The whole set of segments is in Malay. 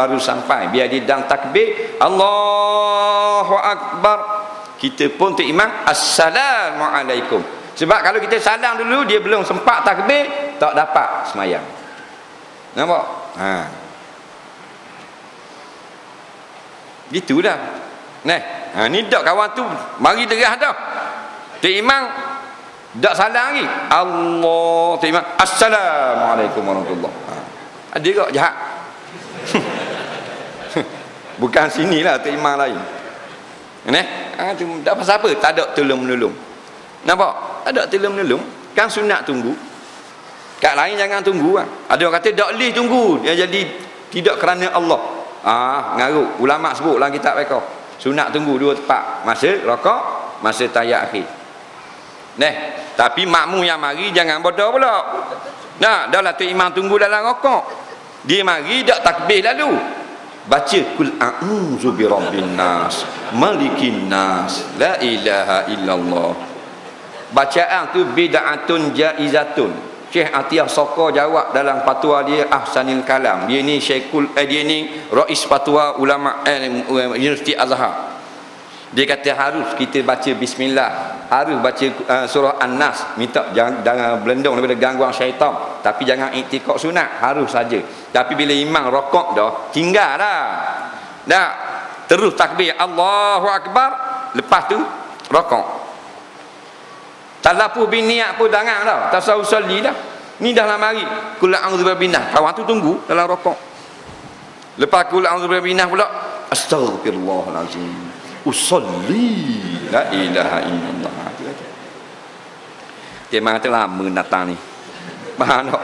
baru sampai, biar dia dang takbir Allahu Akbar, kita pun tu imam Assalamualaikum. Sebab kalau kita salam dulu, dia belum sempat takbir, tak dapat semayang. Nampak? Gitulah. Ni dak kawan tu mari derah dah. Tu imam dak salam lagi. Allah, tu imam Assalamualaikum warahmatullahi. Ada kok jahat. Bukan sinilah tu imam lain. Tu tak pasal apa, tak ada tolong-menolong. Nampak? Tak ada tolong-menolong. Kan sunat tunggu. Kat lain jangan tunggu kan. Ada orang kata tak boleh tunggu, dia jadi tidak kerana Allah. Ngaruk. Ulama sebut dalam kitab mereka. Sunat tunggu dua tempat. Masa rakaat, masa tahiyat akhir. Tapi makmum yang mari jangan bodoh pula. Dah lah tu imam tunggu dalam rakaat. Dia mari dak takbir lalu. Baca kul a'udzu birabbin nas, malikin nas, la ilaha illallah. Bacaan tu bid'atun jaizatun. Syekh Atiyah Soko jawab dalam fatwa dia Ahsanil Kalam. Dia ni dia ni rais fatwa ulama Universiti Azhar. Dia kata harus kita baca bismillah, harus baca surah An-Nas, minta jangan berlindung daripada gangguan syaitan, tapi jangan iktikad sunat, harus saja. Tapi bila imam rakaat dah, tinggal dah terus takbir Allahu Akbar, lepas tu rakaat. Talafuh bin niat pun jangan dah, tasawuf salli dah. Ni dah lah mari kul a'udzu birabbin nas, kawan tu tunggu dalam rakaat. Lepas kul a'udzu birabbin nas pula astagfirullahalazim, usolli la ilaha illallah. Dia mengata lama datang ni. Faham tak?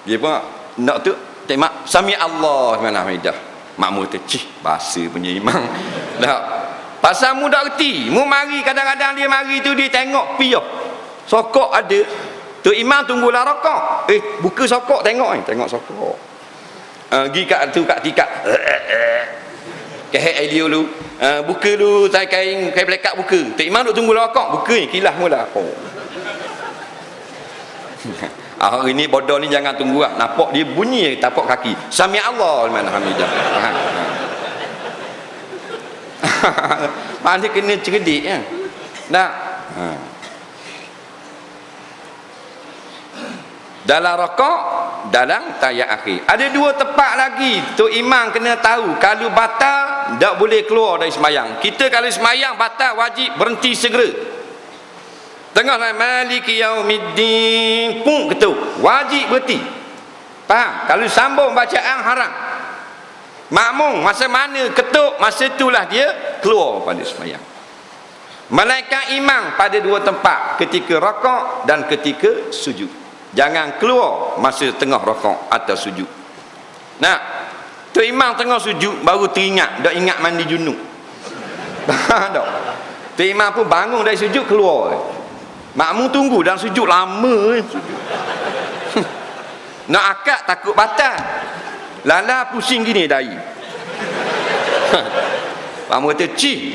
Dia pun nak tu tengok sami Allah mana hamidah. Makmum tu bahasa punya imam. Dah. Pasal mu tak reti. Mu mari kadang-kadang dia mari tu dia tengok piyah. Sokok ada. Tu imam tunggulah rakaat. Buka sokok tengok ni, tengok sokok. Pergi kat tu kat tikar. Kehek dia dulu. Buka dulu saya kain pelekat buka. Tu imam duk tunggu rakaat, buka ni kilah mula. Hari ni bodoh ni jangan tunggu lah. Nampak dia bunyi tapak kaki. Sami Allah liman hamidah. Mana kena cerdik ya. Dalam rakaat, dalam tahiyat akhir. Ada dua tempat lagi tu imam kena tahu. Kalau batal tak boleh keluar dari sembahyang. Kita kalau sembahyang batal wajib berhenti segera. Tengahlah maliki yaumiddin pun ketuk, wajib berhenti. Faham? Kalau sambung bacaan haram. Makmum masa mana ketuk, masa itulah dia keluar pada sembahyang. Malaikat imam pada dua tempat, ketika rakaat dan ketika sujud. Jangan keluar masa tengah rakaat atau sujud. Tu imam tengah sujud baru teringat, dak ingat mandi junub. Faham tak? Tu imam pun bangun dari sujud keluar. Makmum tunggu dalam sujud lama. Nak akad takut batal. Lala pusing gini dahi. Makmum kata,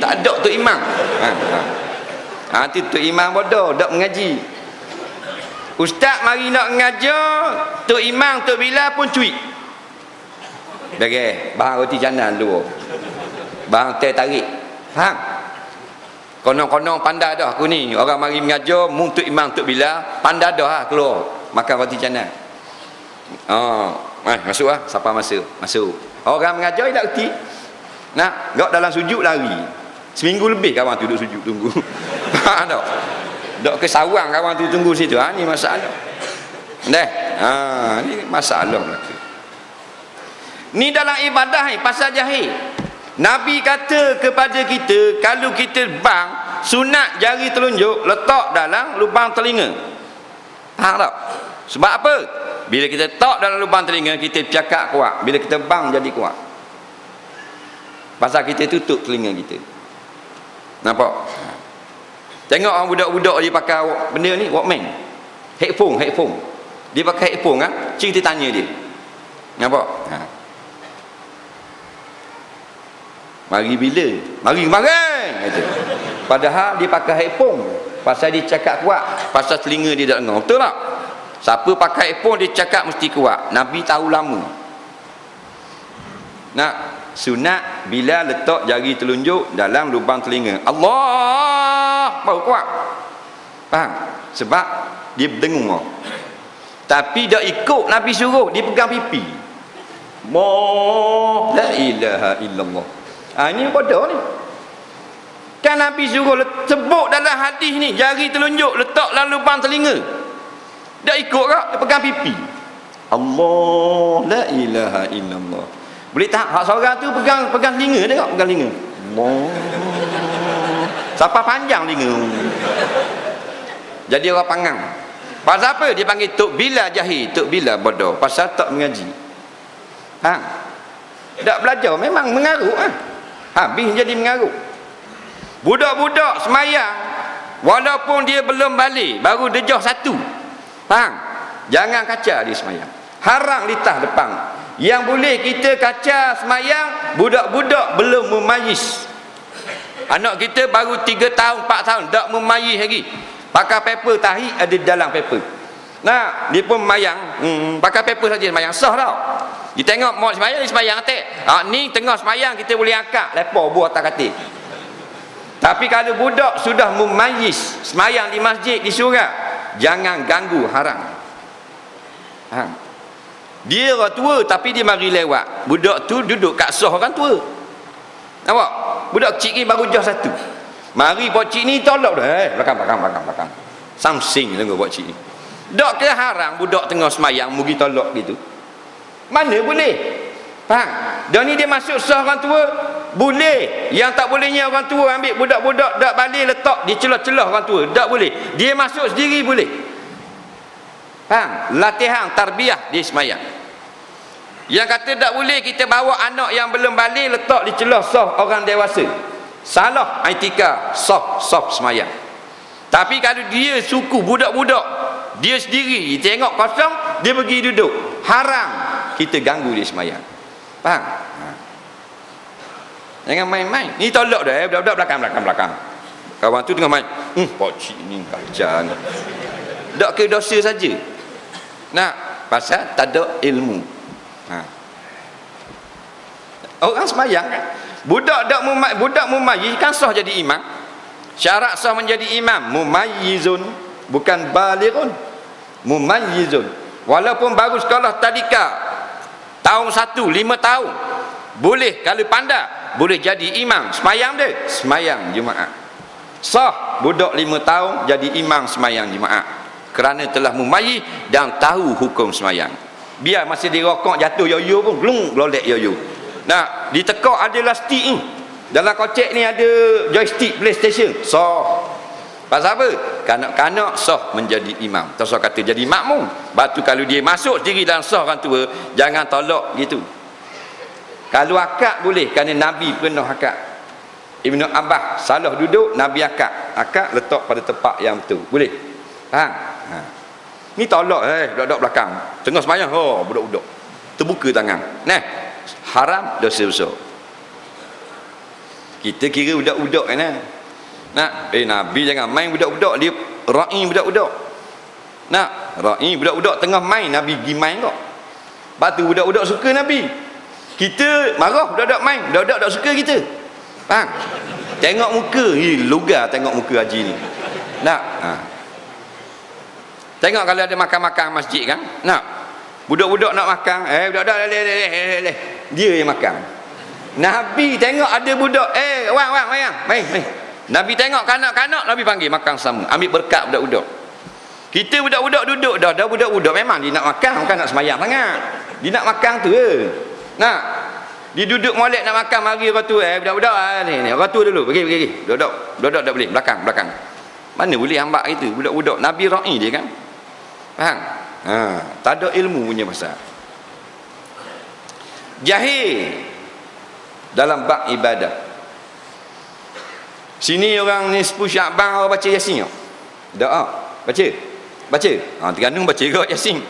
tak ada tu imam. Tu imam bodoh, tak mengaji. Ustaz mari nak mengajar, tu imam, tu bila pun cuit. Bagi bahan roti canai dulu. Bahan teh tarik. Faham? Konon-konon pandai dah aku ni. Orang mari mengajar, tu imam, tu bila pandai dah keluar makan roti canai. Masuk siapa masuk. Orang mengajar tak reti. Gak dalam sujud lari. Seminggu lebih kawan tu duduk sujud tunggu. Faham tak? Dok ke sawang kawan tu tunggu situ. Ni masalah. Ni masalah lagi. Ni dalam ibadah ni pasal jahil. Nabi kata kepada kita, kalau kita bang, sunat jari telunjuk letak dalam lubang telinga. Faham tak? Sebab apa? Bila kita letak dalam lubang telinga, kita cakap kuat. Bila kita bang, jadi kuat. Pasal kita tutup telinga kita. Nampak? Tengok orang budak-budak dia pakai benda ni, Walkman. Headphone. Dia pakai headphone kan? Kita tanya dia. Nampak? Mari bila? Mari kata. Padahal dia pakai headphone. Pasal dia cakap kuat, pasal telinga dia tak dengar. Betul tak? Siapa pakai pun dia cakap mesti kuat. Nabi tahu lama. Nak sunat bila letak jari telunjuk dalam lubang telinga. Allah baru kuat. Faham? Sebab dia berdengung. Tapi dak ikut Nabi suruh, dia pegang pipi. La ilaha illallah. Ini bodoh ni. Kan Nabi suruh sebut dalam hadis ni, jari telunjuk letak dalam lubang telinga. Dak ikut kak, dia pegang pipi. Allah, la ilaha illallah. Boleh tak hak seorang tu pegang telinga dia kak, pegang telinga. Allah. Siapa panjang telinga. Jadi orang pangang. Pasal apa dia panggil Tok Bila jahil, Tok Bila bodoh, pasal tak mengaji. Tak belajar memang mengarut habis jadi mengarut. Budak-budak semayang walaupun dia belum balik, baru dejah satu, faham? Jangan kaca dia semayang, haram litah depan. Yang boleh kita kaca semayang budak-budak belum memayis. Anak kita baru 3 tahun 4 tahun tak memayis lagi, pakai paper tahi ada dalam paper. Nah, dia pun semayang pakai paper saja semayang, sah tau. Dia tengok mak semayang, dia semayang atas. Ni tengah semayang kita boleh angkat lepas buah atas katil. Tapi kalau budak sudah memayis semayang di masjid, di surau, jangan ganggu, haram. Dia orang tua tapi dia mari lewat. Budak tu duduk kat sah orang tua. Nampak? Budak kecil ni baru jah satu. Mari pocik ni tolak dah. Belakang. Samsing tengok pocik ni. Dak ke haram budak tengah semayang mugi tolak gitu? Mana boleh? Faham? Dan ni dia masuk sah orang tua, boleh. Yang tak bolehnya orang tua ambil budak-budak dak balik letak di celah-celah orang tua, tak boleh. Dia masuk sendiri boleh. Faham? Latihan tarbiyah di semayang. Yang kata tak boleh kita bawa anak yang belum balik letak di celah sah orang dewasa, salah etika sah semayang. Tapi kalau dia suku budak-budak, dia sendiri tengok kosong, dia pergi duduk, haram kita ganggu dia semayang. Faham? Jangan main-main. Ni tolak dah budak-budak belakang. Kawan tu tengah main. Pocik ni kacau ni. Tak ke dosa saja. Nak pasal tak ada ilmu. Orang semayang kan, budak mumayyiz kan sah jadi imam. Syarat sah menjadi imam mumayyizun, bukan balighun. Mumayyizun. Walaupun baru sekolah tadika tahun 1, 5 tahun, boleh kalau pandai boleh jadi imam semayang dia, semayang jemaah. Sah budak 5 tahun jadi imam semayang jemaah kerana telah mumayyiz dan tahu hukum semayang. Biar masih dirokok jatuh yoyo pun glung lolek yoyo. Nah, ditekak ada lastik ni. Dalam kocek ni ada joystick PlayStation. Sah. Pasal apa? Kanak-kanak sah menjadi imam. Tak sah kata jadi makmum. Batu kalau dia masuk sendiri dalam sah orang tua, jangan tolak gitu. Kalau akad boleh, kerana Nabi pernah akad. Ibnu Abbas salah duduk, Nabi akad. Akad letak pada tempat yang betul. Boleh? Faham? Ni tolak budak-budak belakang. Tengah semayang, budak-budak terbuka tangan. Nah, haram, dosa besar. Kita kira budak-budak kan. Nabi jangan main budak-budak, dia ra'i budak-budak. Ra'i budak-budak tengah main, Nabi pergi main kok. Batu budak-budak suka Nabi. Kita marah budak-budak main, budak-budak tak suka kita. Faham? Tengok muka, lugar tengok muka haji ni. Tengok kalau ada makan-makan masjid kan. Budak-budak nak makan, budak-budak leh. Dia yang makan. Nabi tengok ada budak, wang, main. Nabi tengok kanak-kanak, Nabi panggil makan sama, ambil berkat budak-budak. Kita budak-budak duduk dah budak-budak memang dia nak makan, bukan nak semayang sangat. Dia nak makan tu dia duduk molek nak makan, mari orang tua, budak-budak ni orang tua dulu, pergi. Budak-budak tak boleh, belakang. Mana boleh hambak kita, budak-budak. Nabi ra'i dia kan. Faham? Tak ada ilmu punya pasal. Jahil dalam bab ibadah. Sini orang ni 10 Syakban orang baca Yasin tak? Tak. Baca. Tergantung baca ke Yasin.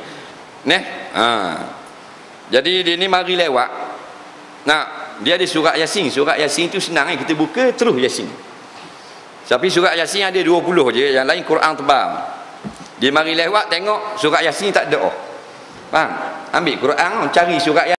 Jadi dia ni mari lewat. Dia ada surat Yasin. Surat Yasin tu senang kita buka terus Yasin. Tapi surat Yasin ada 20 je, yang lain Quran tebal. Dia mari lewat tengok surat Yasin tak ada. Faham? Ambil Quran, cari surat Yasin